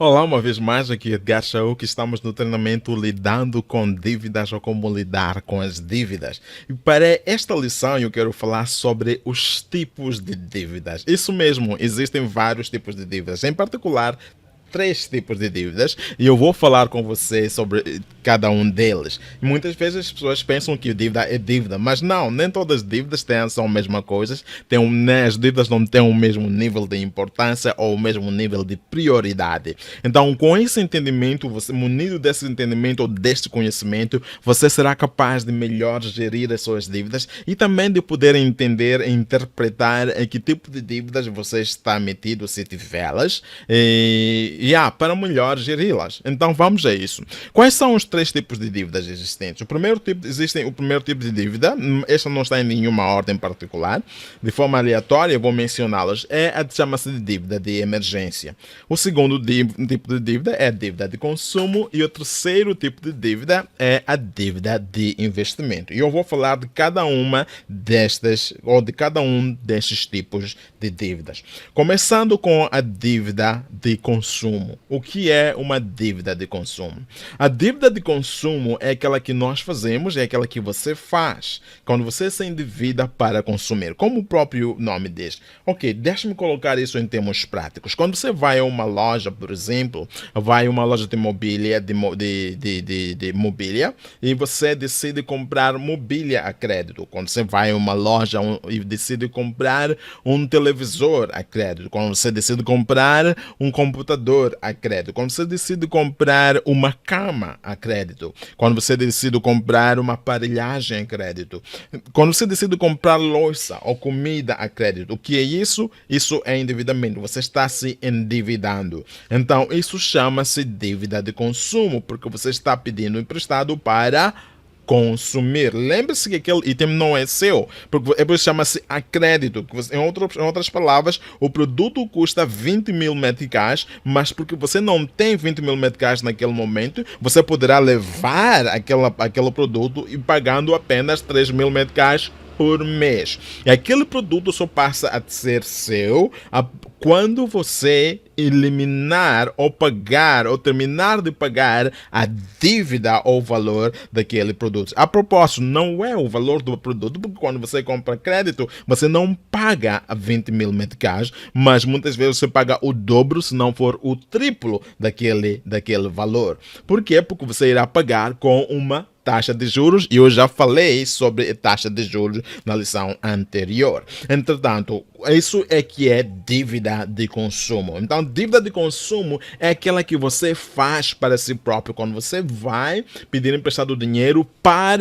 Olá, uma vez mais, aqui Edgar Shaw, que estamos no treinamento Lidando com Dívidas ou Como Lidar com as Dívidas. E para esta lição eu quero falar sobre os tipos de dívidas. Isso mesmo, existem vários tipos de dívidas, em particular três tipos de dívidas e eu vou falar com você sobre cada um deles. Muitas vezes as pessoas pensam que dívida é dívida, mas não, nem todas as dívidas são a mesma coisa, as dívidas não têm o mesmo nível de importância ou o mesmo nível de prioridade. Então, com esse entendimento, você, munido desse entendimento ou deste conhecimento, você será capaz de melhor gerir as suas dívidas e também de poder entender e interpretar em que tipo de dívidas você está metido se tiveras para melhor geri-las. Então vamos a isso. Quais são os três tipos de dívidas existentes? O primeiro tipo de dívida, esta não está em nenhuma ordem particular, de forma aleatória eu vou mencioná-las, chama-se de dívida de emergência. O segundo tipo de dívida é a dívida de consumo e o terceiro tipo de dívida é a dívida de investimento. E eu vou falar de cada uma destas, ou de cada um destes tipos de dívidas. Começando com a dívida de consumo. O que é uma dívida de consumo? A dívida de consumo é aquela que nós fazemos, é aquela que você faz quando você se endivida para consumir, como o próprio nome diz. Ok, deixa-me colocar isso em termos práticos. Quando você vai a uma loja, por exemplo, vai a uma loja de mobília, de mobília, e você decide comprar mobília a crédito. Quando você vai a uma loja e decide comprar um televisor a crédito. Quando você decide comprar um computador a crédito, quando você decide comprar uma cama a crédito, quando você decide comprar uma aparelhagem a crédito, quando você decide comprar louça ou comida a crédito, o que é isso? Isso é endividamento, você está se endividando. Então isso chama-se dívida de consumo, porque você está pedindo emprestado para consumir. Lembre-se que aquele item não é seu, porque é por isso chama-se a crédito. Em outras palavras, o produto custa 20 mil meticais, mas porque você não tem 20 mil meticais naquele momento, você poderá levar aquele produto e pagando apenas 3 mil meticais por mês. E aquele produto só passa a ser seu quando você eliminar ou pagar ou terminar de pagar a dívida ou valor daquele produto. A propósito, não é o valor do produto, porque quando você compra crédito, você não paga a 20 mil meticais, mas muitas vezes você paga o dobro, se não for o triplo daquele valor. Por quê? Porque você irá pagar com uma taxa de juros, e eu já falei sobre taxa de juros na lição anterior. Entretanto, isso é que é dívida de consumo. Então, dívida de consumo é aquela que você faz para si próprio, quando você vai pedir emprestado dinheiro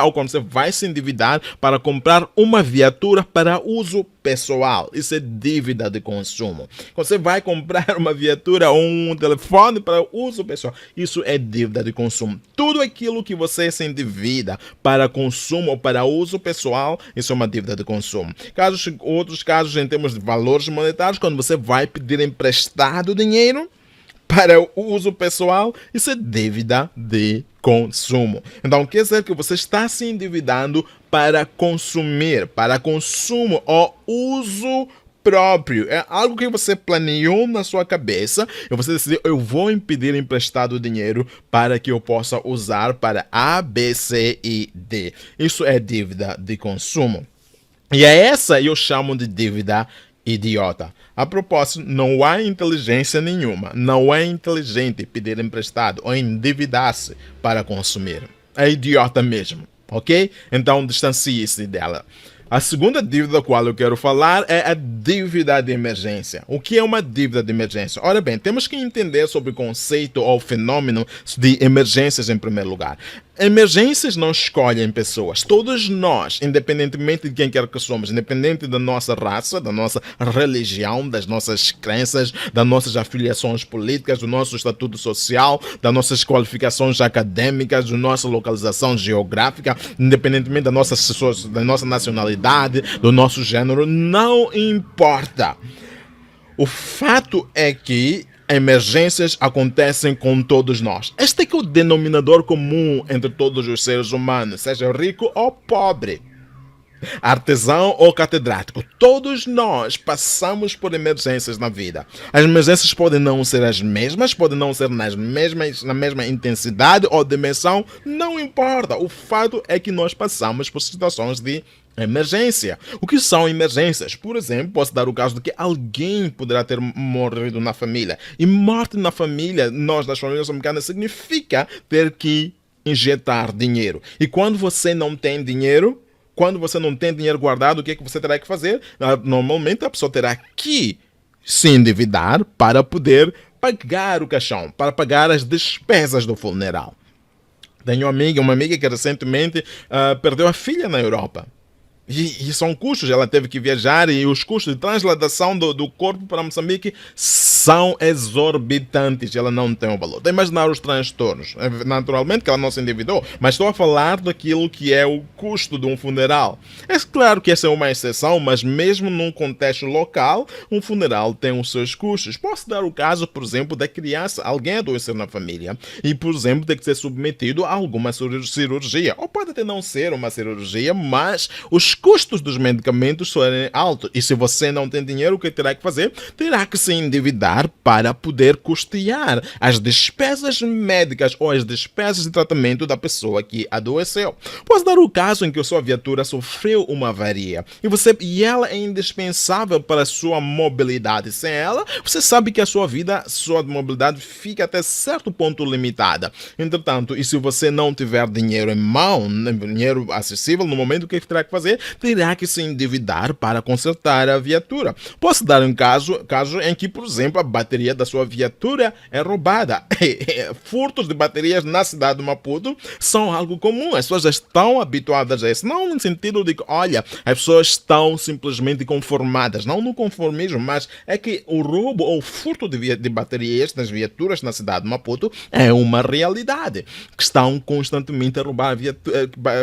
ou quando você vai se endividar para comprar uma viatura para uso pessoal. Isso é dívida de consumo. Quando você vai comprar uma viatura ou um telefone para uso pessoal, isso é dívida de consumo. Tudo aquilo que você se endivida para consumo ou para uso pessoal, isso é uma dívida de consumo. Outros casos em termos de valores monetários, quando você vai pedir emprestado dinheiro para o uso pessoal, isso é dívida de consumo. Então, quer dizer que você está se endividando para consumir, para consumo ou uso próprio. É algo que você planeou na sua cabeça e você decidiu, eu vou pedir emprestado dinheiro para que eu possa usar para A, B, C e D. Isso é dívida de consumo. E é essa eu chamo de dívida idiota. A propósito, não há inteligência nenhuma, não é inteligente pedir emprestado ou endividar-se para consumir. É idiota mesmo, ok? Então distancie-se dela. A segunda dívida da qual eu quero falar é a dívida de emergência. O que é uma dívida de emergência? Ora bem, temos que entender sobre o conceito ou fenômeno de emergências em primeiro lugar. Emergências não escolhem pessoas. Todos nós, independentemente de quem quer que somos, independente da nossa raça, da nossa religião, das nossas crenças, das nossas afiliações políticas, do nosso estatuto social, das nossas qualificações acadêmicas, da nossa localização geográfica, independentemente da nossa nacionalidade, do nosso gênero, não importa. O fato é que emergências acontecem com todos nós. Este é que é o denominador comum entre todos os seres humanos, seja rico ou pobre. artesão ou catedrático, todos nós passamos por emergências na vida. As emergências podem não ser as mesmas, podem não ser na mesma intensidade ou dimensão, não importa. O fato é que nós passamos por situações de emergência. O que são emergências? Por exemplo, posso dar o caso de que alguém poderá ter morrido na família. E morte na família, nós das famílias americanas, significa ter que injetar dinheiro. E quando você não tem dinheiro, guardado, o que é que você terá que fazer? Normalmente a pessoa terá que se endividar para poder pagar o caixão, para pagar as despesas do funeral. Tenho uma amiga que recentemente perdeu a filha na Europa. E são custos, ela teve que viajar e os custos de transladação do corpo para Moçambique são exorbitantes. Ela não tem o valor. Tem que imaginar os transtornos. Naturalmente que ela não se endividou, mas estou a falar daquilo que é o custo de um funeral. É claro que essa é uma exceção, mas mesmo num contexto local, um funeral tem os seus custos. Posso dar o caso, por exemplo, da criança, alguém adoecer na família e, por exemplo, ter que ser submetido a alguma cirurgia. Ou pode até não ser uma cirurgia, mas os custos dos medicamentos serem altos. E se você não tem dinheiro, o que terá que fazer? Terá que se endividar para poder custear as despesas médicas ou as despesas de tratamento da pessoa que adoeceu. Posso dar o caso em que a sua viatura sofreu uma avaria e ela é indispensável para a sua mobilidade. Sem ela, você sabe que a sua mobilidade fica até certo ponto limitada. Entretanto, e se você não tiver dinheiro em mão, dinheiro acessível no momento, o que terá que fazer? Terá que se endividar para consertar a viatura. Posso dar um caso em que, por exemplo, a bateria da sua viatura é roubada. Furtos de baterias na cidade de Maputo são algo comum. As pessoas já estão habituadas a isso. Não no sentido de que, olha, as pessoas estão simplesmente conformadas. Não no conformismo, mas é que o roubo ou furto de baterias nas viaturas na cidade de Maputo é uma realidade. Que estão constantemente a roubar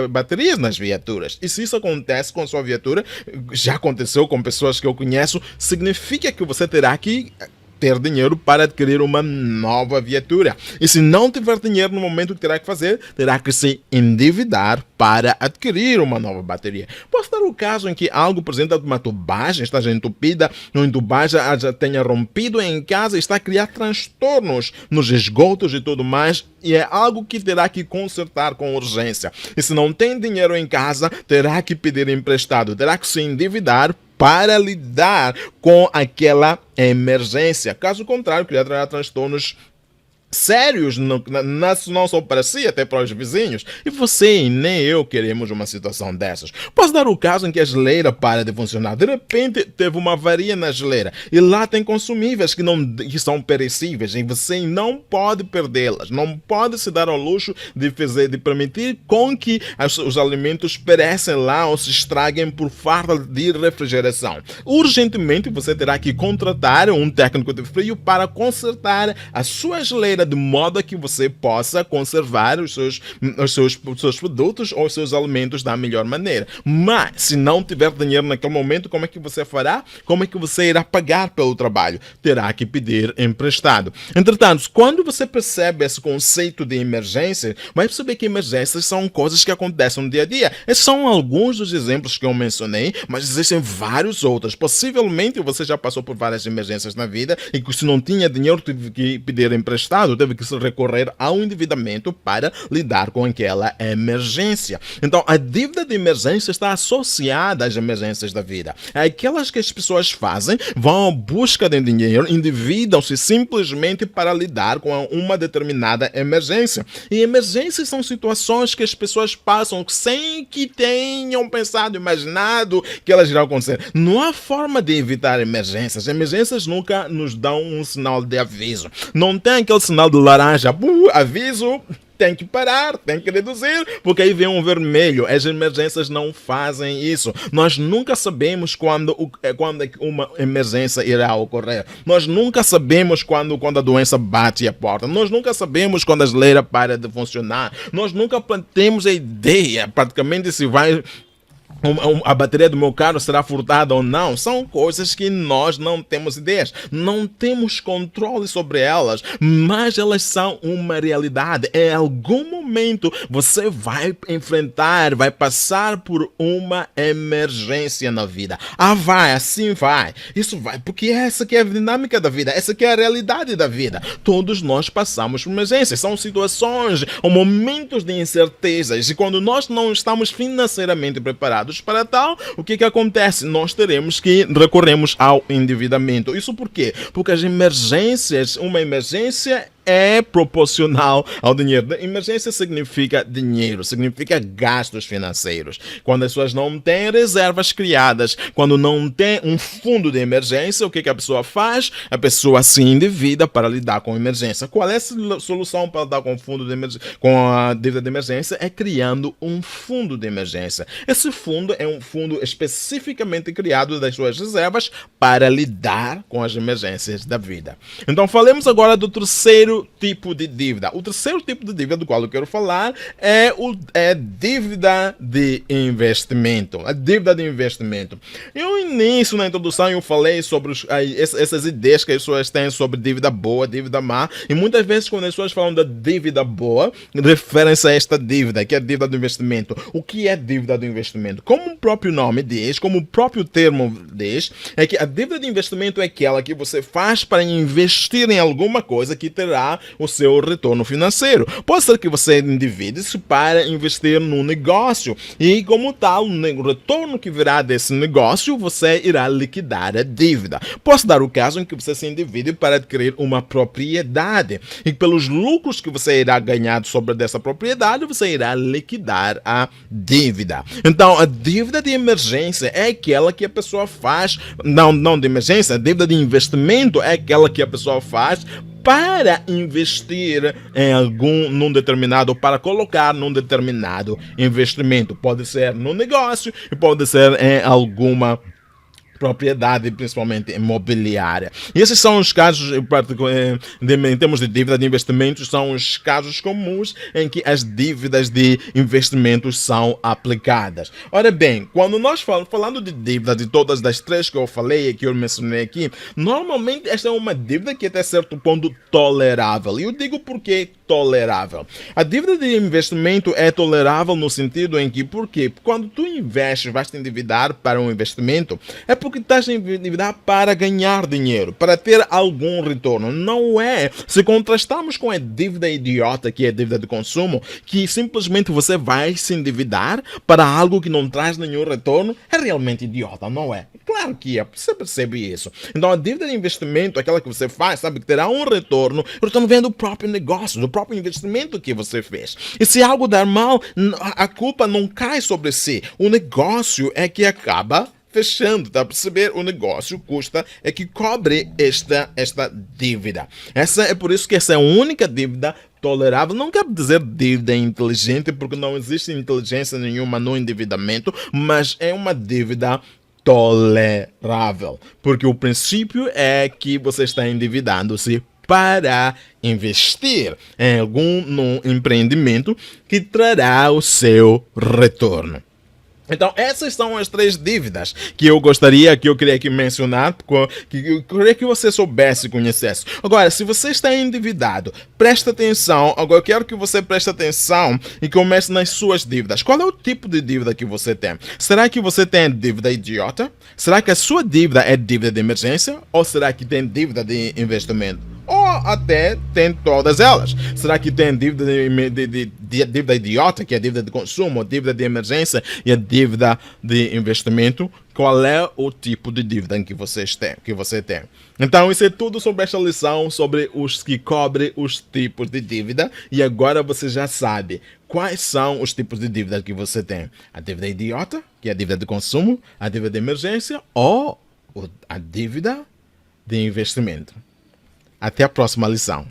baterias nas viaturas. E se isso acontece com a sua viatura, já aconteceu com pessoas que eu conheço, significa que você terá que ter dinheiro para adquirir uma nova viatura. E se não tiver dinheiro no momento, o que terá que fazer? Terá que se endividar para adquirir uma nova bateria. Posso dar o caso em que algo, por exemplo, uma tubagem está já entupida, ou a tubagem já tenha rompido em casa e está a criar transtornos nos esgotos e tudo mais, e é algo que terá que consertar com urgência. E se não tem dinheiro em casa, terá que pedir emprestado, terá que se endividar para lidar com aquela emergência. Caso contrário, criará transtornos sérios, não só para si, até para os vizinhos. E você e nem eu queremos uma situação dessas. Posso dar o caso em que a geleira para de funcionar. De repente, teve uma avaria na geleira. E lá tem consumíveis que são perecíveis. E você não pode perdê-las. Não pode se dar ao luxo de permitir com que os alimentos perecem lá ou se estraguem por falta de refrigeração. Urgentemente, você terá que contratar um técnico de frio para consertar a sua geleira de modo a que você possa conservar os seus produtos ou os seus alimentos da melhor maneira. Mas, se não tiver dinheiro naquele momento, como é que você fará? Como é que você irá pagar pelo trabalho? Terá que pedir emprestado. Entretanto, quando você percebe esse conceito de emergência, vai perceber que emergências são coisas que acontecem no dia a dia. Esses são alguns dos exemplos que eu mencionei, mas existem vários outros. Possivelmente você já passou por várias emergências na vida e que se não tinha dinheiro teve que pedir emprestado, teve que se recorrer ao endividamento para lidar com aquela emergência. Então, a dívida de emergência está associada às emergências da vida. É aquelas que as pessoas fazem, vão à busca de dinheiro, endividam-se simplesmente para lidar com uma determinada emergência. E emergências são situações que as pessoas passam sem que tenham pensado, imaginado que elas irão acontecer. Não há forma de evitar emergências. Emergências nunca nos dão um sinal de aviso. Não tem aquele sinal de laranja, aviso, tem que parar, tem que reduzir, porque aí vem um vermelho. As emergências não fazem isso. Nós nunca sabemos quando uma emergência irá ocorrer. Nós nunca sabemos quando a doença bate a porta. Nós nunca sabemos quando a geleira para de funcionar. Nós nunca temos a ideia, praticamente, se vai A bateria do meu carro será furtada ou não, são coisas que nós não temos ideias, não temos controle sobre elas, mas elas são uma realidade. Em algum momento você vai enfrentar, vai passar por uma emergência na vida. Vai, assim vai. Isso vai, porque essa que é a dinâmica da vida, essa que é a realidade da vida. Todos nós passamos por emergências, são situações ou momentos de incertezas, e quando nós não estamos financeiramente preparados para tal, o que acontece? Nós teremos que recorremos ao endividamento. Isso por quê? Porque as emergências, uma emergência é proporcional ao dinheiro. Emergência significa dinheiro, significa gastos financeiros. Quando as pessoas não têm reservas criadas, quando não tem um fundo de emergência, o que a pessoa faz? A pessoa se endivida para lidar com a emergência. Qual é a solução para lidar com o fundo de emergência, com a dívida de emergência? É criando um fundo de emergência. Esse fundo é um fundo especificamente criado das suas reservas para lidar com as emergências da vida. Então falemos agora do terceiro tipo de dívida. O terceiro tipo de dívida do qual eu quero falar é dívida de investimento. A dívida de investimento. No início, na introdução, eu falei sobre essas ideias que as pessoas têm sobre dívida boa, dívida má, e muitas vezes quando as pessoas falam da dívida boa, referem-se a esta dívida, que é a dívida do investimento. O que é dívida do investimento? Como o próprio nome diz, como o próprio termo diz, é que a dívida de investimento é aquela que você faz para investir em alguma coisa que terá o seu retorno financeiro. Pode ser que você endivide-se para investir no negócio e, como tal, o retorno que virá desse negócio, você irá liquidar a dívida. Posso dar o caso em que você se endivide para adquirir uma propriedade e pelos lucros que você irá ganhar sobre dessa propriedade, você irá liquidar a dívida. Então, a dívida de emergência é aquela que a pessoa faz, não de emergência, a dívida de investimento é aquela que a pessoa faz para investir em num determinado, para colocar num determinado investimento. Pode ser no negócio e pode ser em alguma propriedade, principalmente imobiliária. E esses são os casos, em termos de dívida de investimentos, são os casos comuns em que as dívidas de investimentos são aplicadas. Ora bem, quando nós falando de dívida, de todas das três que eu falei, que eu mencionei aqui, normalmente esta é uma dívida que até certo ponto tolerável. E eu digo por que tolerável. A dívida de investimento é tolerável no sentido em que, por quê? Quando tu investes, vais te endividar para um investimento, é porque estás a endividar para ganhar dinheiro, para ter algum retorno. Não é. Se contrastarmos com a dívida idiota, que é a dívida de consumo, que simplesmente você vai se endividar para algo que não traz nenhum retorno, é realmente idiota, não é? Claro que é, você percebe isso. Então a dívida de investimento, aquela que você faz, sabe que terá um retorno, o retorno vem do próprio negócio, do próprio investimento que você fez. E se algo dar mal, a culpa não cai sobre si. O negócio é que acaba fechando, tá a perceber? O negócio custa é que cobre esta dívida. Essa é por isso que essa é a única dívida tolerável. Não quero dizer dívida inteligente, porque não existe inteligência nenhuma no endividamento, mas é uma dívida tolerável, porque o princípio é que você está endividando-se para investir em num empreendimento que trará o seu retorno. Então, essas são as três dívidas que eu queria aqui mencionar, que eu queria que você soubesse e conhecesse. Agora, se você está endividado, presta atenção. Agora, eu quero que você preste atenção e comece nas suas dívidas. Qual é o tipo de dívida que você tem? Será que você tem dívida idiota? Será que a sua dívida é dívida de emergência? Ou será que tem dívida de investimento? Ou até tem todas elas. Será que tem dívida dívida idiota, que é a dívida de consumo, dívida de emergência e a dívida de investimento? Qual é o tipo de dívida que você tem? Então, isso é tudo sobre esta lição, sobre os que cobrem os tipos de dívida. E agora você já sabe quais são os tipos de dívida que você tem. A dívida idiota, que é a dívida de consumo, a dívida de emergência ou a dívida de investimento. Até a próxima lição.